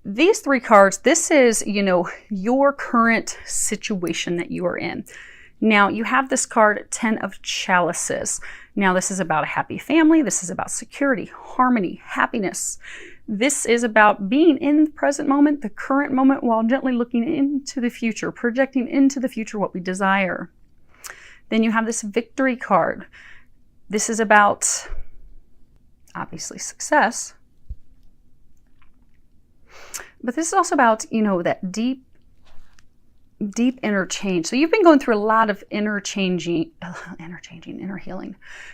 these three cards, this is, your current situation that you are in. Now, you have this card, 10 of Chalices. Now, this is about a happy family. This is about security, harmony, happiness. This is about being in the present moment, the current moment, while gently looking into the future, projecting into the future what we desire. Then you have this Victory card. This is about, obviously, success. But this is also about, that deep inner change. So you've been going through a lot of inner healing.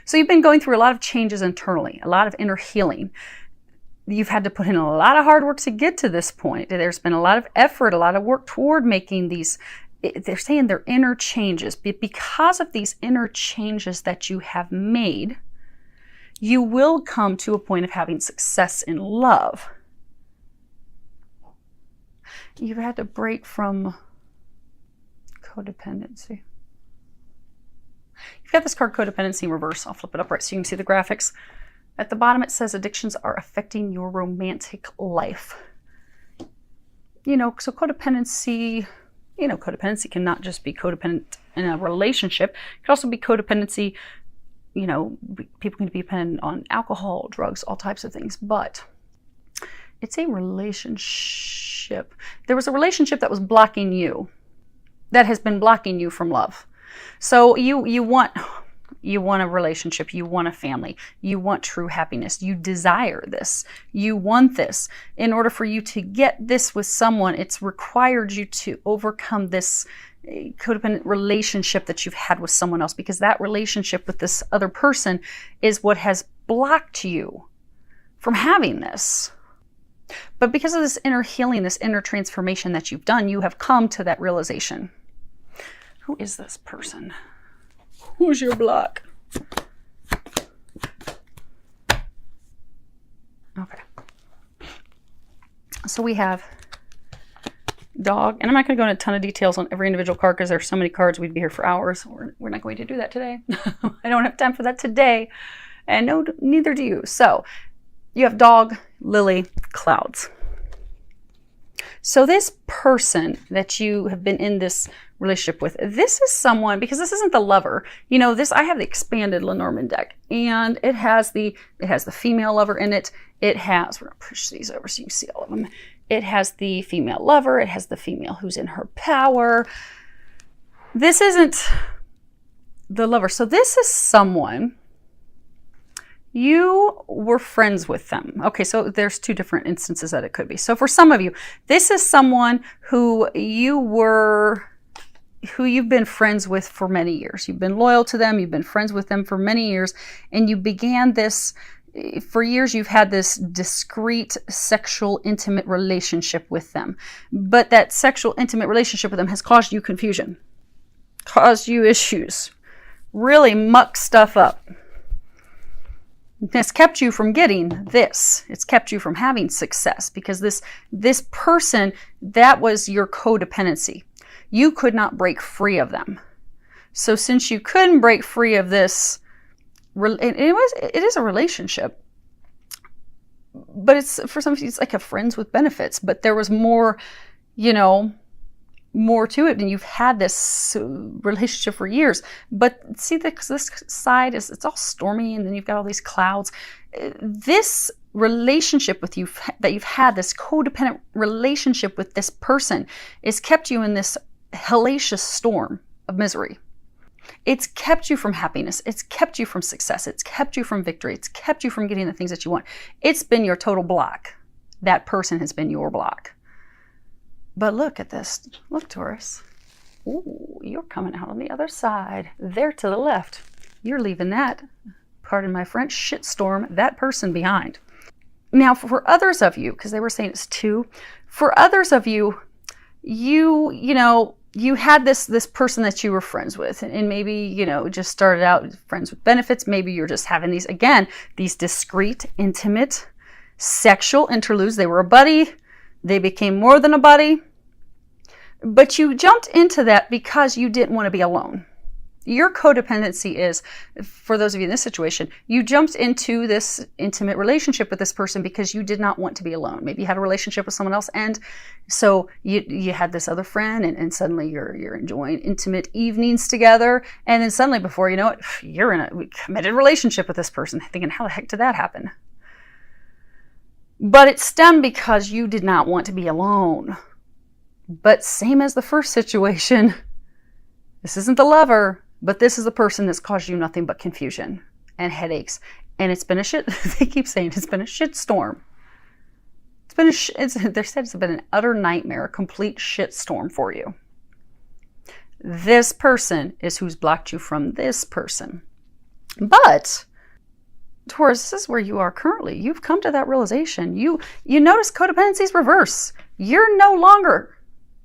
So you've been going through a lot of changes internally, a lot of inner healing. You've had to put in a lot of hard work to get to this point. There's been a lot of effort, a lot of work toward making these, they're saying they're inner changes. But because of these inner changes that you have made, you will come to a point of having success in love. You've had to break from codependency. You've got this card, codependency, in reverse. I'll flip it up right so you can see the graphics. At the bottom, it says addictions are affecting your romantic life. So codependency, codependency can not just be codependent in a relationship. It can also be codependency, people can be dependent on alcohol, drugs, all types of things. But it's a relationship. There was a relationship that was blocking you, that has been blocking you from love. So you want a relationship, you want a family, you want true happiness, you desire this, you want this. In order for you to get this with someone, it's required you to overcome this codependent relationship that you've had with someone else, because that relationship with this other person is what has blocked you from having this. But because of this inner healing, this inner transformation that you've done, you have come to that realization. Who is this person? Who's your block? Okay. So we have dog, and I'm not going to go into a ton of details on every individual card because there's so many cards, we'd be here for hours. We're not going to do that today. I don't have time for that today, and no, neither do you. So you have dog, lily, clouds. So this person that you have been in this relationship with, this is someone, because this isn't the lover. I have the expanded Lenormand deck, and it has the female lover in it. It has, we're going to push these over so you can see all of them. It has the female lover. It has the female who's in her power. This isn't the lover. So this is someone, you were friends with them. Okay, so there's two different instances that it could be. So for some of you, this is someone who you've been friends with for many years. You've been loyal to them. You've been friends with them for many years. And you began this, for years you've had this discreet sexual intimate relationship with them. But that sexual intimate relationship with them has caused you confusion, caused you issues, really mucked stuff up. It's kept you from getting this. It's kept you from having success, because this person, that was your codependency. You could not break free of them. So since you couldn't break free of this, it is a relationship, but it's, for some people, it's like a friends with benefits, but there was more, more to it, and you've had this relationship for years. But see, this side it's all stormy, and then you've got all these clouds. This relationship with you, that you've had, this codependent relationship with this person, is kept you in this hellacious storm of misery. It's kept you from happiness. It's kept you from success. It's kept you from victory. It's kept you from getting the things that you want. It's been your total block. That person has been your block. But look at this. Look, Taurus. Ooh, you're coming out on the other side. There to the left. You're leaving that, pardon my French, shitstorm, that person behind. Now, for others of you, because they were saying it's two, for others of you, you had this person that you were friends with, and maybe, just started out friends with benefits. Maybe you're just having these discreet, intimate, sexual interludes. They were a buddy. They became more than a buddy. But you jumped into that because you didn't want to be alone. Your codependency is, for those of you in this situation, you jumped into this intimate relationship with this person because you did not want to be alone. Maybe you had a relationship with someone else, and so you had this other friend, and suddenly you're enjoying intimate evenings together, and then suddenly, before you know it, you're in a committed relationship with this person, thinking, how the heck did that happen? But it stemmed because you did not want to be alone. But same as the first situation, this isn't the lover, but this is the person that's caused you nothing but confusion and headaches. And it's been a shit, they keep saying it's been a shit storm. They said it's been an utter nightmare, a complete shit storm for you. This person is who's blocked you from this person. But Taurus, this is where you are currently. You've come to that realization. You notice codependency's reverse. You're no longer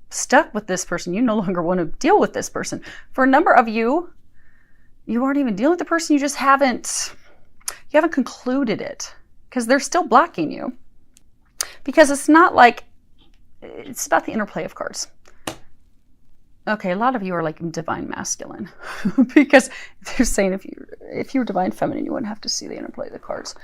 stuck with this person. You no longer want to deal with this person. For a number of you, you aren't even dealing with the person. You just haven't concluded it because they're still blocking you. Because it's not like, it's about the interplay of cards. Okay, a lot of you are like divine masculine because they're saying if you were divine feminine, you wouldn't have to see the interplay of the cards.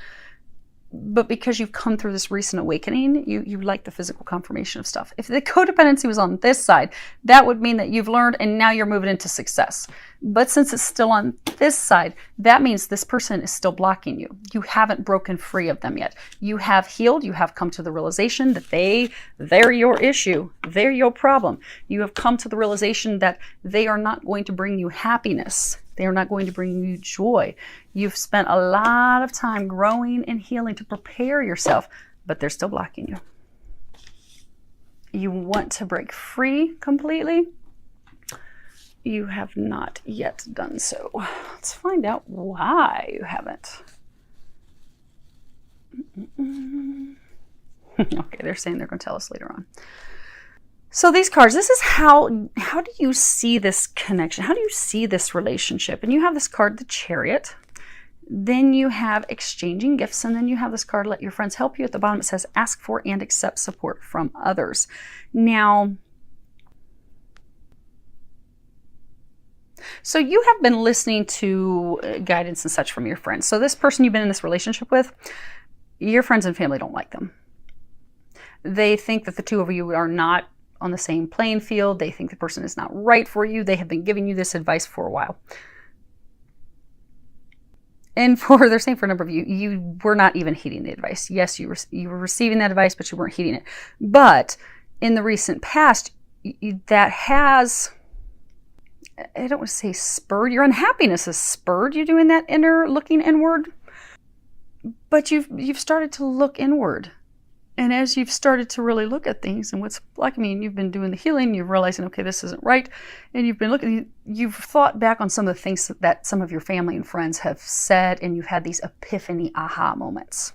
But because you've come through this recent awakening, you like the physical confirmation of stuff. If the codependency was on this side, that would mean that you've learned and now you're moving into success. But since it's still on this side, that means this person is still blocking you. You haven't broken free of them yet. You have healed. You have come to the realization that they're your issue. They're your problem. You have come to the realization that they are not going to bring you happiness. They are not going to bring you joy. You've spent a lot of time growing and healing to prepare yourself, but they're still blocking you. You want to break free completely. You have not yet done so. Let's find out why you haven't. Okay, they're saying they're going to tell us later on. So these cards, this is how do you see this connection? How do you see this relationship? And you have this card, the Chariot. Then you have exchanging gifts. And then you have this card, let your friends help you. At the bottom it says, ask for and accept support from others. Now, so you have been listening to guidance and such from your friends. So this person you've been in this relationship with, your friends and family don't like them. They think that the two of you are not on the same playing field. They think the person is not right for you. They have been giving you this advice for a while. And they're saying for a number of you, you were not even heeding the advice. Yes, you were receiving that advice, but you weren't heeding it. But in the recent past, that has, I don't want to say spurred, your unhappiness has spurred you doing that inner looking inward. But you've started to look inward. And as you've started to really look at things and what's like, you've been doing the healing, you're realizing, okay, this isn't right. And you've been looking, you've thought back on some of the things that some of your family and friends have said, and you've had these epiphany aha moments.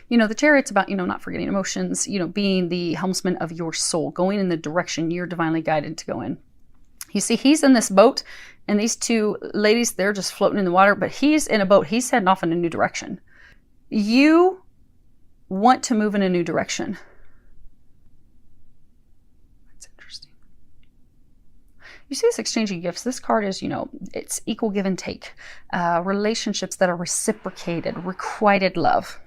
The Chariot's about, not forgetting emotions, being the helmsman of your soul, going in the direction you're divinely guided to go in. You see, he's in this boat, and these two ladies, they're just floating in the water, but he's in a boat. He's heading off in a new direction. You want to move in a new direction. That's interesting. You see this exchanging gifts. This card is, it's equal give and take. Relationships that are reciprocated, requited love.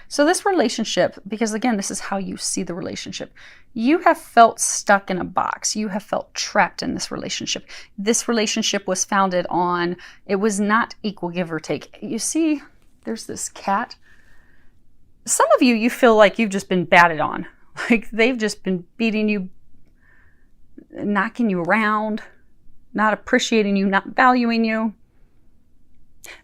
So this relationship, because again, this is how you see the relationship. You have felt stuck in a box. You have felt trapped in this relationship. This relationship was founded on, it was not equal give or take. You see, there's this cat. Some of you feel like you've just been batted on. Like they've just been beating you, knocking you around, not appreciating you, not valuing you.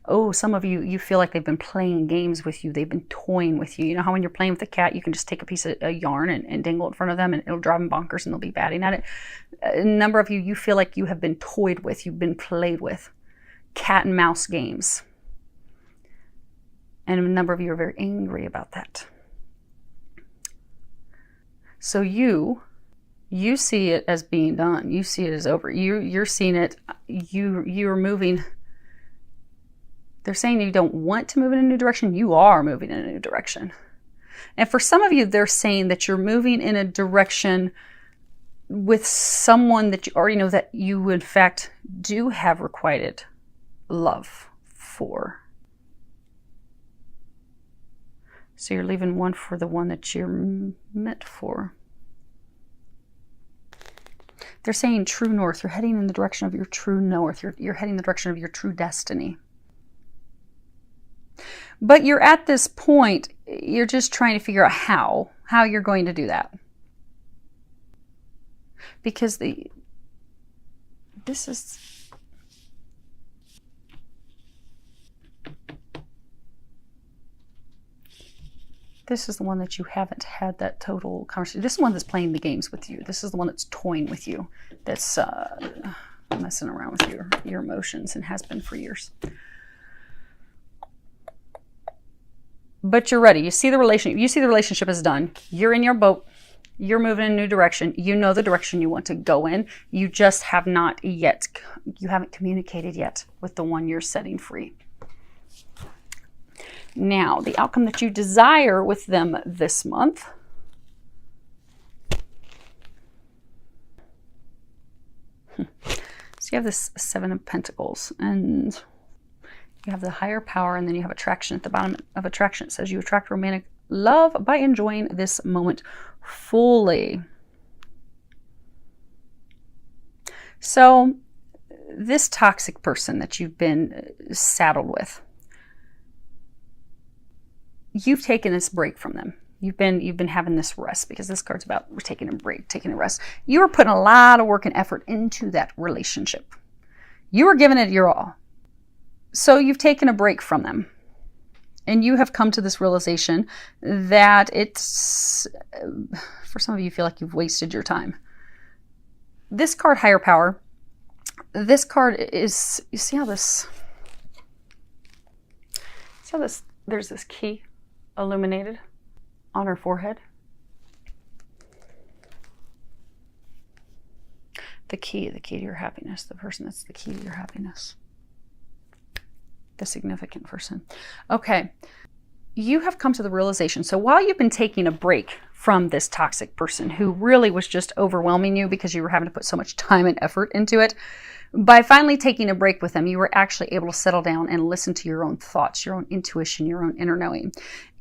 Oh, some of you feel like they've been playing games with you. They've been toying with you. You know how when you're playing with a cat, you can just take a piece of yarn and dangle it in front of them and it'll drive them bonkers and they'll be batting at it. A number of you feel like you have been toyed with. You've been played with. Cat and mouse games. And a number of you are very angry about that. So you see it as being done. You see it as over. You're seeing it. You're moving. They're saying you don't want to move in a new direction. You are moving in a new direction. And for some of you, they're saying that you're moving in a direction with someone that you already know that you, in fact, do have requited love for. So you're leaving one for the one that you're meant for. They're saying true north. You're heading in the direction of your true north. You're heading in the direction of your true destiny. But you're at this point, you're just trying to figure out how you're going to do that. Because this is the one that you haven't had that total conversation. This is the one that's playing the games with you. This is the one that's toying with you, that's messing around with your emotions, and has been for years. But you're ready. You see the relationship is done. You're in your boat. You're moving in a new direction. You know the direction you want to go in. You just have not yet, you haven't communicated yet with the one you're setting free. Now, the outcome that you desire with them this month. So you have this Seven of Pentacles, and you have the higher power, and then you have attraction at the bottom of attraction. It says you attract romantic love by enjoying this moment fully. So this toxic person that you've been saddled with, you've taken this break from them. You've been having this rest, because this card's about taking a break, taking a rest. You were putting a lot of work and effort into that relationship. You were giving it your all. So you've taken a break from them. And you have come to this realization that it's, for some of you, feel like you've wasted your time. This card, higher power, this card is, you see how this, there's this key illuminated on her forehead. The key to your happiness, the person that's the key to your happiness. The significant person. Okay, you have come to the realization. So while you've been taking a break from this toxic person who really was just overwhelming you because you were having to put so much time and effort into it, by finally taking a break with them, you were actually able to settle down and listen to your own thoughts, your own intuition, your own inner knowing.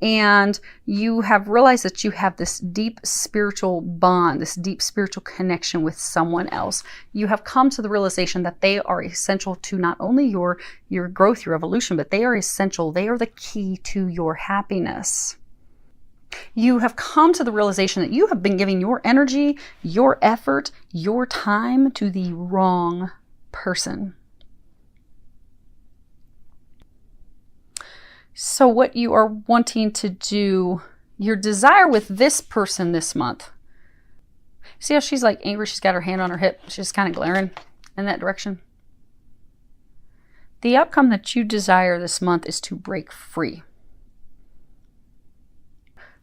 And you have realized that you have this deep spiritual bond, this deep spiritual connection with someone else. You have come to the realization that they are essential to not only your growth, your evolution, but they are essential. They are the key to your happiness. You have come to the realization that you have been giving your energy, your effort, your time to the wrong person. So what you are wanting to do, your desire with this person this month. See how she's like angry? She's got her hand on her hip. She's just kind of glaring in that direction. The outcome that you desire this month is to break free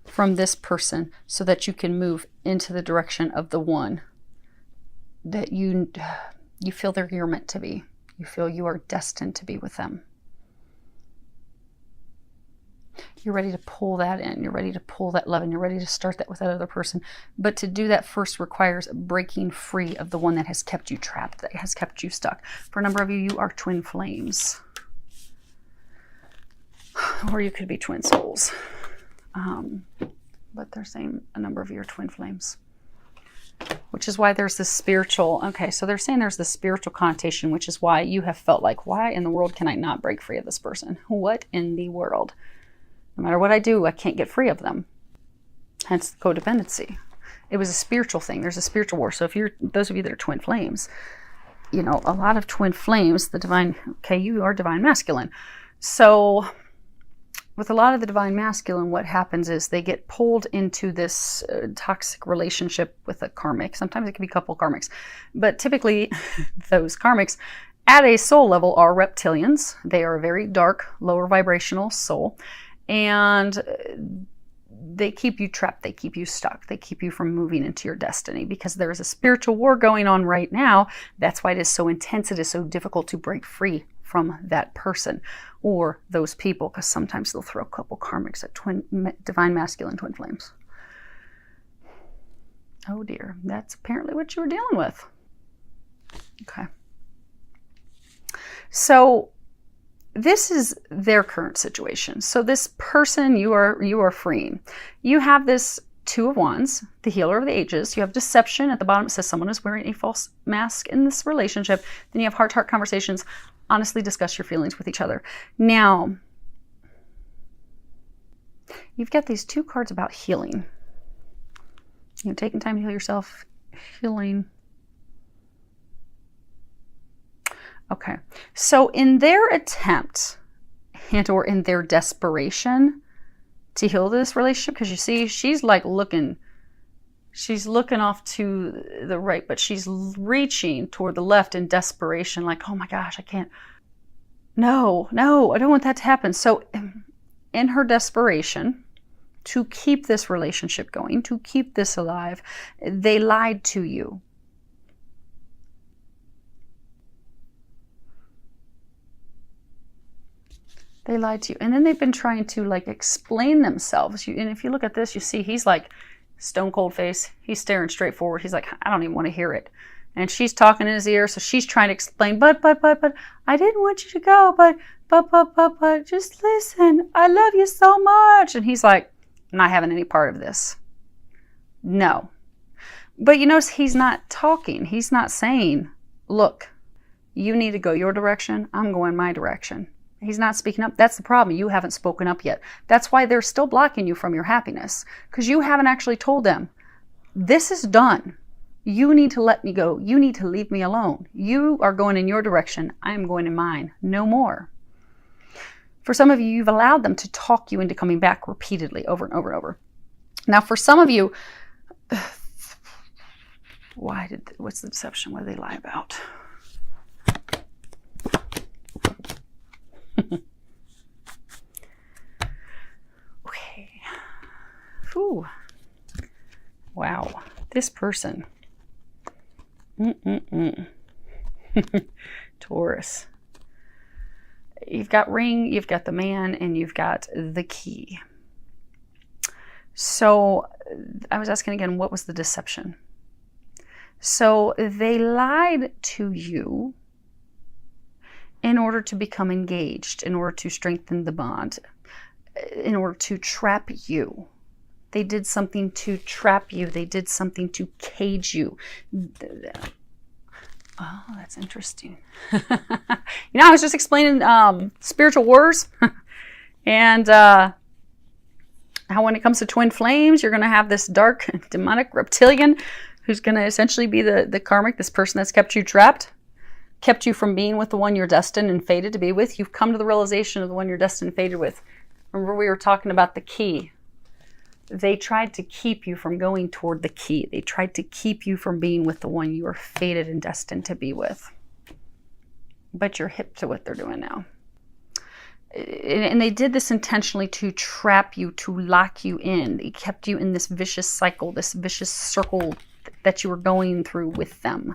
from this person so that you can move into the direction of the one that you feel that you're meant to be. You feel you are destined to be with them. You're ready to pull that in. You're ready to pull that love in. You're ready to start that with that other person. But to do that first requires breaking free of the one that has kept you trapped, that has kept you stuck. For a number of you, you are twin flames. Or you could be twin souls. But they're saying a number of you are twin flames. Which is why there's this spiritual, okay, so they're saying there's this spiritual connotation, which is why you have felt like, why in the world can I not break free of this person? What in the world? No matter what I do, I can't get free of them. Hence the codependency. It was a spiritual thing. There's a spiritual war. So if you're, those of you that are twin flames, you know, a lot of twin flames, the divine, okay, you are divine masculine. So with a lot of the divine masculine, what happens is they get pulled into this toxic relationship with a karmic. Sometimes it can be a couple karmics, but typically those karmics at a soul level are reptilians. They are a very dark, lower vibrational soul, and they keep you trapped. They keep you stuck. They keep you from moving into your destiny because there is a spiritual war going on right now. That's why it is so intense. It is so difficult to break free from that person or those people, because sometimes they'll throw a couple karmics at divine masculine twin flames. Oh dear, that's apparently what you were dealing with. Okay. So this is their current situation. So this person you are freeing. You have this Two of Wands, the healer of the ages. You have deception. At the bottom it says someone is wearing a false mask in this relationship. Then you have heart-to-heart conversations. Honestly discuss your feelings with each other. Now, you've got these two cards about healing. You know, taking time to heal yourself, healing. Okay, so in their attempt and or in their desperation to heal this relationship, because you see, she's like looking off to the right, but she's reaching toward the left in desperation, like, oh my gosh, I can't, no, I don't want that to happen. So in her desperation to keep this relationship going, to keep this alive, they lied to you. They lied to you. And then they've been trying to like explain themselves. And if you look at this, you see he's like stone cold face. He's staring straight forward. He's like, I don't even want to hear it. And she's talking in his ear. So she's trying to explain, but, I didn't want you to go. But, just listen. I love you so much. And he's like, I'm not having any part of this. No. But you notice he's not talking. He's not saying, look, you need to go your direction. I'm going my direction. He's not speaking up. That's the problem. You haven't spoken up yet. That's why they're still blocking you from your happiness, because you haven't actually told them, this is done. You need to let me go. You need to leave me alone. You are going in your direction. I'm going in mine. No more. For some of you, you've allowed them to talk you into coming back repeatedly over and over and over. Now, for some of you, what's the deception? What do they lie about? Okay. Ooh. Wow. This person. Taurus. You've got ring, you've got the man, and you've got the key. So I was asking again, what was the deception? So they lied to you in order to become engaged, in order to strengthen the bond, in order to trap you. They did something to trap you. They did something to cage you. Oh, that's interesting. I was just explaining spiritual wars and how when it comes to twin flames, you're going to have this dark demonic reptilian who's going to essentially be the karmic, this person that's kept you trapped, kept you from being with the one you're destined and fated to be with. You've come to the realization of the one you're destined and fated with. Remember we were talking about the key. They tried to keep you from going toward the key. They tried to keep you from being with the one you are fated and destined to be with. But you're hip to what they're doing now. And they did this intentionally to trap you, to lock you in. They kept you in this vicious cycle, this vicious circle that you were going through with them.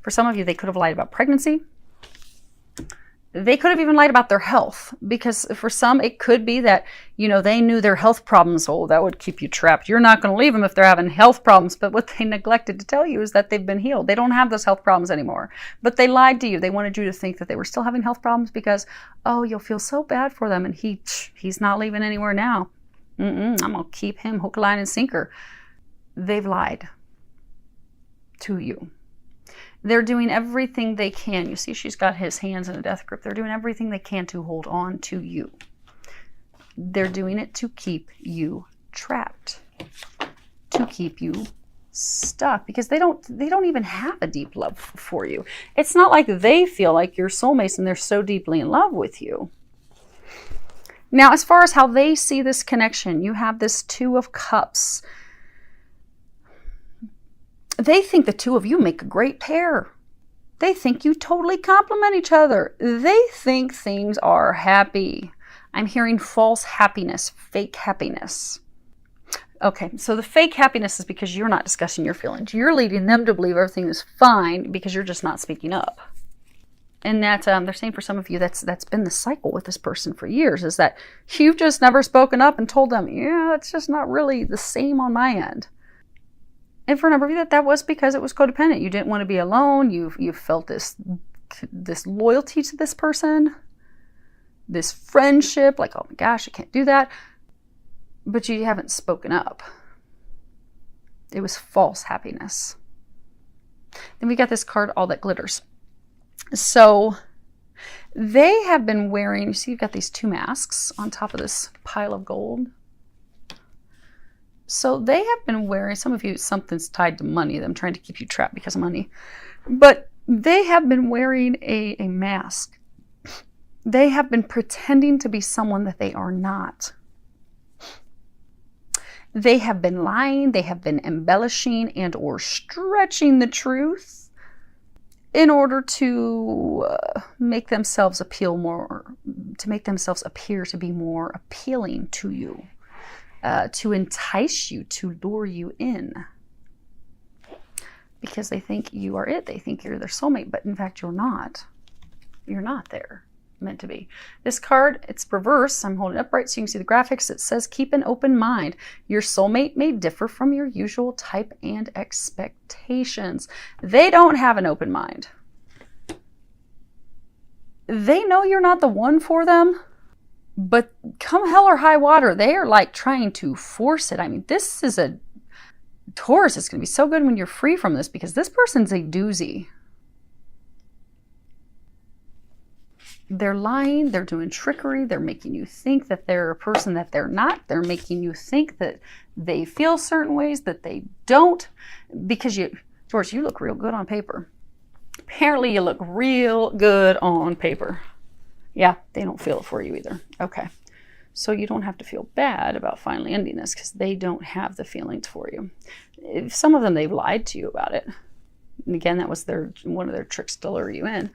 For some of you, they could have lied about pregnancy. They could have even lied about their health, because for some, it could be that, they knew their health problems. Oh, that would keep you trapped. You're not going to leave them if they're having health problems. But what they neglected to tell you is that they've been healed. They don't have those health problems anymore. But they lied to you. They wanted you to think that they were still having health problems because, oh, you'll feel so bad for them. And he's not leaving anywhere now. I'm going to keep him hook, line, and sinker. They've lied to you. They're doing everything they can. You see, she's got his hands in a death grip. They're doing everything they can to hold on to you. They're doing it to keep you trapped, to keep you stuck, because they don't even have a deep love for you. It's not like they feel like you're soulmates and they're so deeply in love with you. Now, as far as how they see this connection, you have this Two of Cups. They think the two of you make a great pair. They think you totally complement each other. They think things are happy. I'm hearing false happiness, fake happiness. Okay, so the fake happiness is because you're not discussing your feelings. You're leading them to believe everything is fine because you're just not speaking up. And that they're saying for some of you, that's been the cycle with this person for years, is that you've just never spoken up and told them, yeah, it's just not really the same on my end. And for a number of you, that was because it was codependent. You didn't want to be alone. You felt this loyalty to this person, this friendship, like, oh my gosh, I can't do that. But you haven't spoken up. It was false happiness. Then we got this card, All That Glitters. So they have been wearing, you see you've got these two masks on top of this pile of gold. So they have been wearing, some of you, something's tied to money, them trying to keep you trapped because of money. But they have been wearing a mask. They have been pretending to be someone that they are not. They have been lying, they have been embellishing and or stretching the truth in order to make themselves appear to be more appealing to you, to entice you, to lure you in. Because they think you are it, they think you're their soulmate, but in fact you're not. You're not there. Meant to be. This card, it's reverse. I'm holding it upright so you can see the graphics. It says keep an open mind. Your soulmate may differ from your usual type and expectations. They don't have an open mind. They know you're not the one for them, but come hell or high water, they are like trying to force it. I mean, this is a Taurus. It's going to be so good when you're free from this, because this person's a doozy. They're lying, they're doing trickery, they're making you think that they're a person that they're not. They're making you think that they feel certain ways that they don't, because George, you look real good on paper. Apparently you look real good on paper. Yeah, they don't feel it for you either. Okay. So you don't have to feel bad about finally ending this, because they don't have the feelings for you. If some of them, they've lied to you about it. And again, that was one of their tricks to lure you in.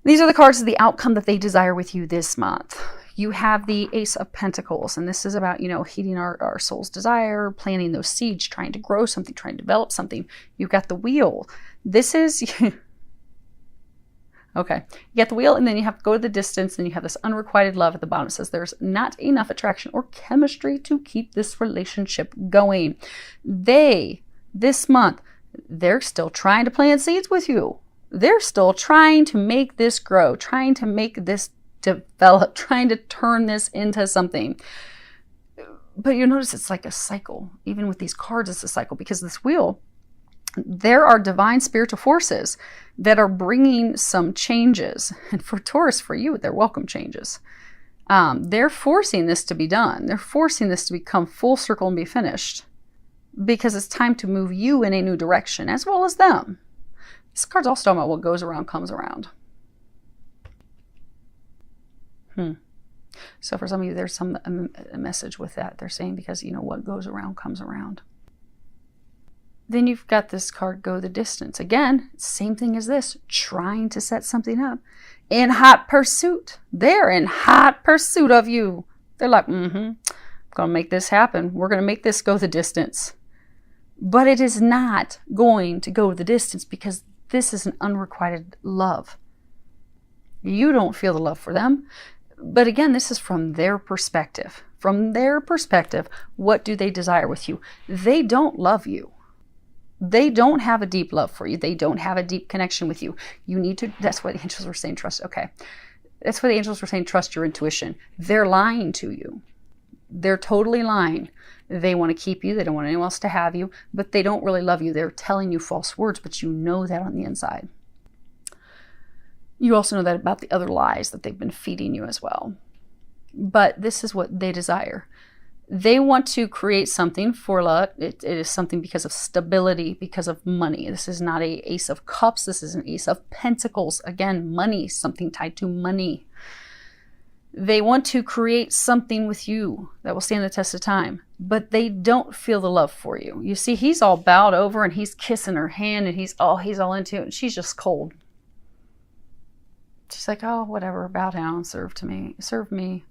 These are the cards of the outcome that they desire with you this month. You have the Ace of Pentacles, and this is about, heeding our soul's desire, planting those seeds, trying to grow something, trying to develop something. You've got the Wheel. This is, okay, you got the Wheel, and then you have to go to the distance, and you have this unrequited love at the bottom. It says there's not enough attraction or chemistry to keep this relationship going. This month, they're still trying to plant seeds with you. They're still trying to make this grow, trying to make this develop, trying to turn this into something. But you notice it's like a cycle. Even with these cards, it's a cycle, because this Wheel, there are divine spiritual forces that are bringing some changes. And for Taurus, for you, they're welcome changes. They're forcing this to be done. They're forcing this to become full circle and be finished, because it's time to move you in a new direction, as well as them. This card's also talking about what goes around comes around. So for some of you, there's a message with that. They're saying, because, what goes around comes around. Then you've got this card, Go the Distance. Again, same thing as this, trying to set something up. In hot pursuit. They're in hot pursuit of you. They're like, I'm going to make this happen. We're going to make this go the distance. But it is not going to go the distance, because this is an unrequited love. You don't feel the love for them. But again, this is from their perspective. From their perspective, what do they desire with you? They don't love you. They don't have a deep love for you. They don't have a deep connection with you. You need to, that's why the angels were saying trust. Okay. That's why the angels were saying trust your intuition. They're lying to you. They're totally lying. They want to keep you. They don't want anyone else to have you, but they don't really love you. They're telling you false words, but you know that on the inside. You also know that about the other lies that they've been feeding you as well. But this is what they desire. They want to create something for love. It is something because of stability, because of money. This is not an Ace of Cups. This is an Ace of Pentacles. Again, money, something tied to money. They want to create something with you that will stand the test of time, but they don't feel the love for you. You see, he's all bowed over and he's kissing her hand and he's all into it, and she's just cold. She's like, oh, whatever, bow down, serve me.